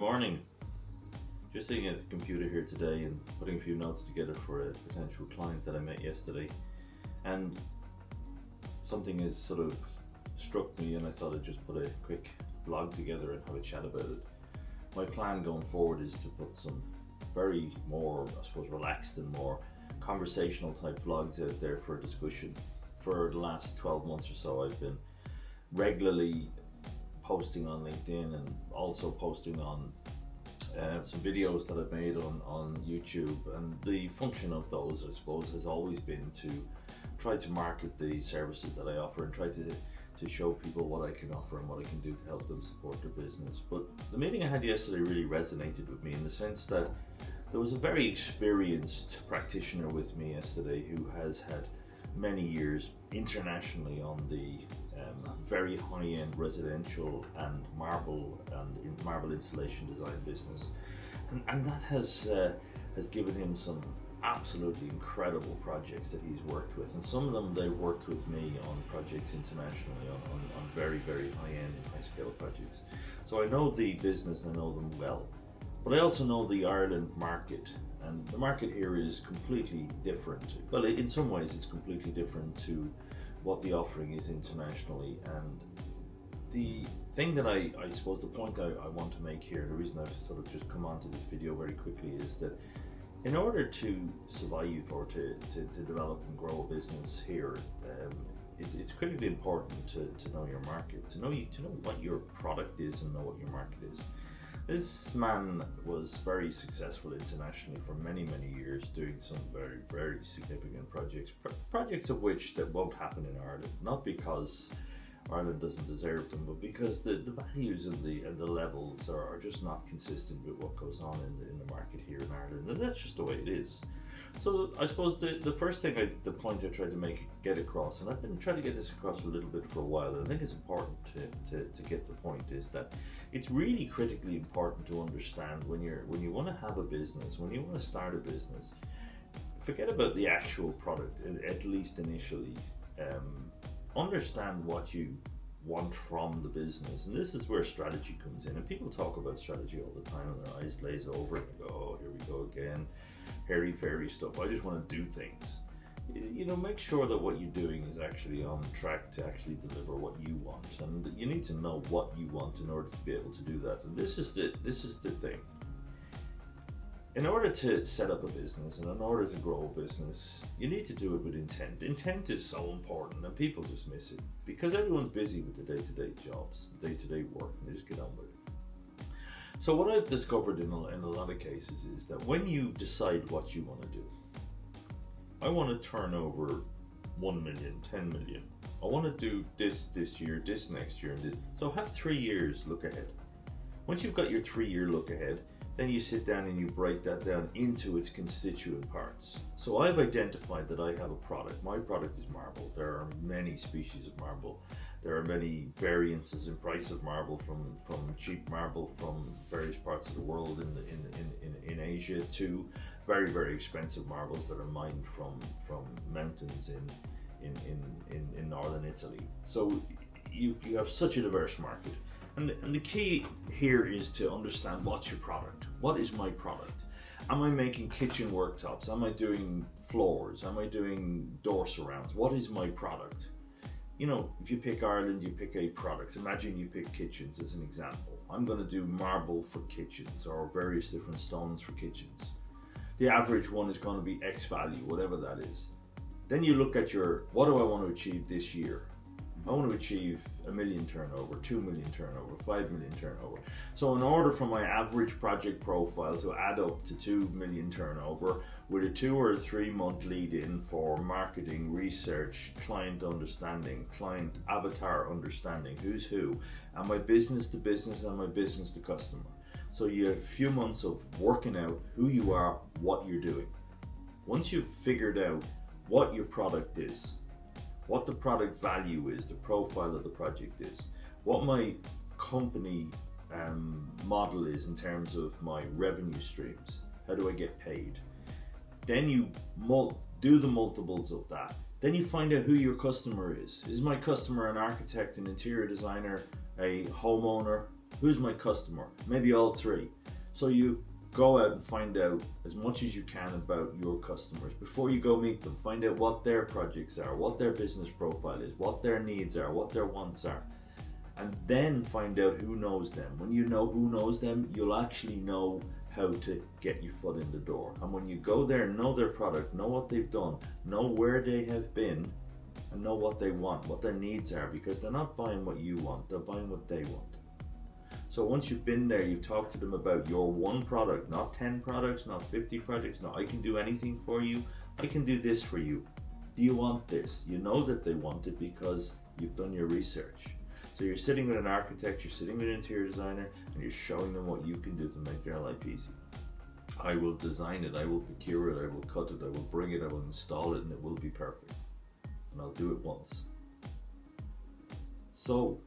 morning. Just sitting at the computer here today and putting a few notes together for a potential client that I met yesterday. And something has sort of struck me and I thought I'd just put a quick vlog together and have a chat about it. My plan going forward is to put some very more, I suppose, relaxed and more conversational type vlogs out there for discussion. For the last 12 months or so, I've been regularly posting on LinkedIn and also posting on some videos that I've made on YouTube, and the function of those, I suppose, has always been to try to market the services that I offer and try to show people what I can offer and what I can do to help them support their business. But the meeting I had yesterday really resonated with me in the sense that there was a very experienced practitioner with me yesterday who has had many years internationally on the very high-end residential and marble installation design business, and that has given him some absolutely incredible projects that he's worked with, and some of them they've worked with me on projects internationally on very, very high-end and high-scale projects. So I know the business, I know them well, but I also know the Ireland market, and the market here is completely different. Well, in some ways it's completely different to what the offering is internationally. And the thing that I suppose the point I want to make here, the reason I've sort of just come onto this video very quickly, is that in order to survive or to develop and grow a business here, it's critically important to know your market, to know what your product is and know what your market is. This man was very successful internationally for many, many years, doing some very, very significant projects of which that won't happen in Ireland, not because Ireland doesn't deserve them, but because the values and the levels are just not consistent with what goes on in the market here in Ireland, and that's just the way it is. So I suppose the first thing, the point I tried to get across, and I've been trying to get this across a little bit for a while, and I think it's important to get the point, is that it's really critically important to understand when you want to have a business, when you want to start a business, forget about the actual product, at least initially. Understand what you want from the business, and this is where strategy comes in. And people talk about strategy all the time and their eyes glaze over and they go, oh, here we go again, hairy-fairy stuff. I just want to do things. Make sure that what you're doing is actually on track to actually deliver what you want, and you need to know what you want in order to be able to do that. And this is the thing. In order to set up a business and in order to grow a business, you need to do it with intent. Intent is so important, and people just miss it because everyone's busy with their day-to-day jobs, day-to-day work, and they just get on with it. So what I've discovered in a lot of cases is that when you decide what you want to do, I want to turn over 1 million, 10 million. I want to do this year, this next year, and this. So have 3 years look ahead. Once you've got your 3-year look ahead, then you sit down and you break that down into its constituent parts. So I've identified that I have a product. My product is marble. There are many species of marble. There are many variances in price of marble, from cheap marble from various parts of the world in Asia to very, very expensive marbles that are mined from mountains in northern Italy. So you have such a diverse market. And the key here is to understand what's your product. What is my product? Am I making kitchen worktops? Am I doing floors? Am I doing door surrounds? What is my product? If you pick Ireland, you pick a product. Imagine you pick kitchens as an example. I'm going to do marble for kitchens or various different stones for kitchens. The average one is going to be X value, whatever that is. Then you look at what do I want to achieve this year? I want to achieve 1 million turnover, 2 million turnover, 5 million turnover. So in order for my average project profile to add up to 2 million turnover with a 2 or 3 month lead in for marketing, research, client understanding, client avatar understanding, who's who, and my business to business and my business to customer. So you have a few months of working out who you are, what you're doing. Once you've figured out what your product is, what the product value is, the profile of the project is, what my company model is in terms of my revenue streams, how do I get paid, then you do the multiples of that. Then you find out who your customer is. Is my customer an architect, an interior designer, a homeowner, Who's my customer? Maybe all three. So you go out and find out as much as you can about your customers. Before you go meet them, find out what their projects are, what their business profile is, what their needs are, what their wants are. And then find out who knows them. When you know who knows them, you'll actually know how to get your foot in the door. And when you go there, know their product, know what they've done, know where they have been, and know what they want, what their needs are, because they're not buying what you want, they're buying what they want. So once you've been there, you've talked to them about your one product, not 10 products, not 50 projects. No, I can do anything for you. I can do this for you. Do you want this? You know that they want it because you've done your research. So you're sitting with an architect, you're sitting with an interior designer, and you're showing them what you can do to make their life easy. I will design it, I will procure it, I will cut it, I will bring it, I will install it, and it will be perfect. And I'll do it once. So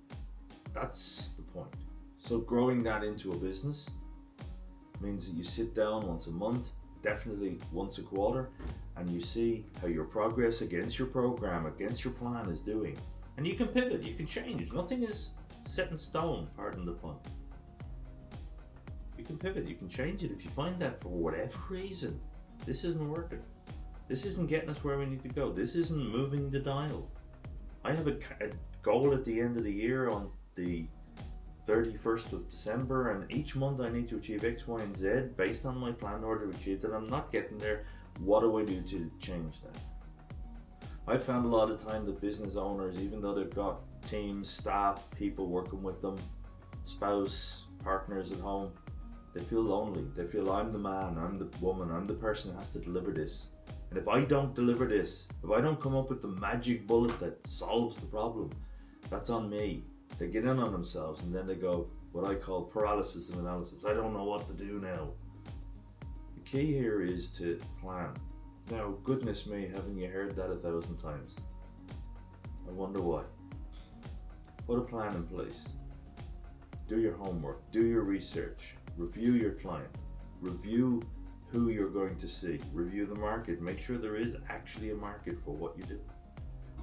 that's the point. So growing that into a business means that you sit down once a month, definitely once a quarter, and you see how your progress against your program, against your plan is doing. And you can pivot, you can change. Nothing is set in stone, pardon the pun. You can pivot, you can change it. If you find that for whatever reason, this isn't working. This isn't getting us where we need to go. This isn't moving the dial. I have a goal at the end of the year on the 31st of December, and each month I need to achieve X, Y, and Z based on my plan in order to achieve that. I'm not getting there. What do I do to change that? I've found a lot of time that business owners, even though they've got teams, staff, people working with them, spouse, partners at home, they feel lonely. They feel I'm the man, I'm the woman, I'm the person who has to deliver this. And if I don't deliver this, if I don't come up with the magic bullet that solves the problem, that's on me. They get in on themselves and then they go, what I call paralysis of analysis. I don't know what to do now. The key here is to plan. Now, goodness me, haven't you heard that 1,000 times? I wonder why. Put a plan in place. Do your homework, do your research, review your client, review who you're going to see, review the market, make sure there is actually a market for what you do.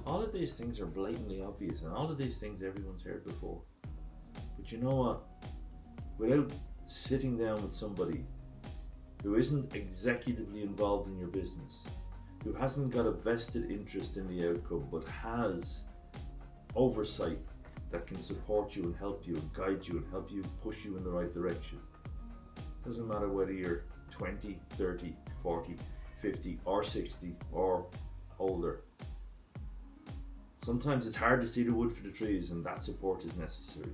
All of these things are blatantly obvious, and all of these things everyone's heard before. But you know what? Without sitting down with somebody who isn't executively involved in your business, who hasn't got a vested interest in the outcome, but has oversight that can support you and help you and guide you and help you push you in the right direction. Doesn't matter whether you're 20, 30, 40, 50 or 60 or older. Sometimes it's hard to see the wood for the trees, and that support is necessary.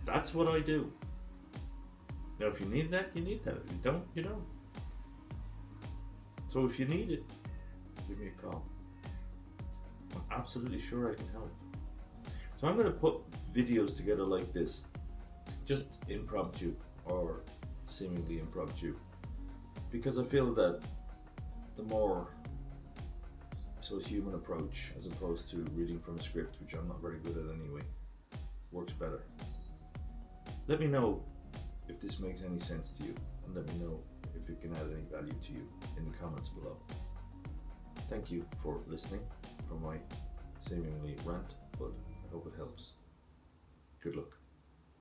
That's what I do. Now, if you need that, you need that. If you don't, you don't. So if you need it, give me a call. I'm absolutely sure I can help. So I'm going to put videos together like this, just impromptu or seemingly impromptu, because I feel that the more human approach, as opposed to reading from a script, which I'm not very good at anyway, works better. Let me know if this makes any sense to you, and let me know if it can add any value to you in the comments below. Thank you for listening for my seemingly rant, but I hope it helps. Good luck.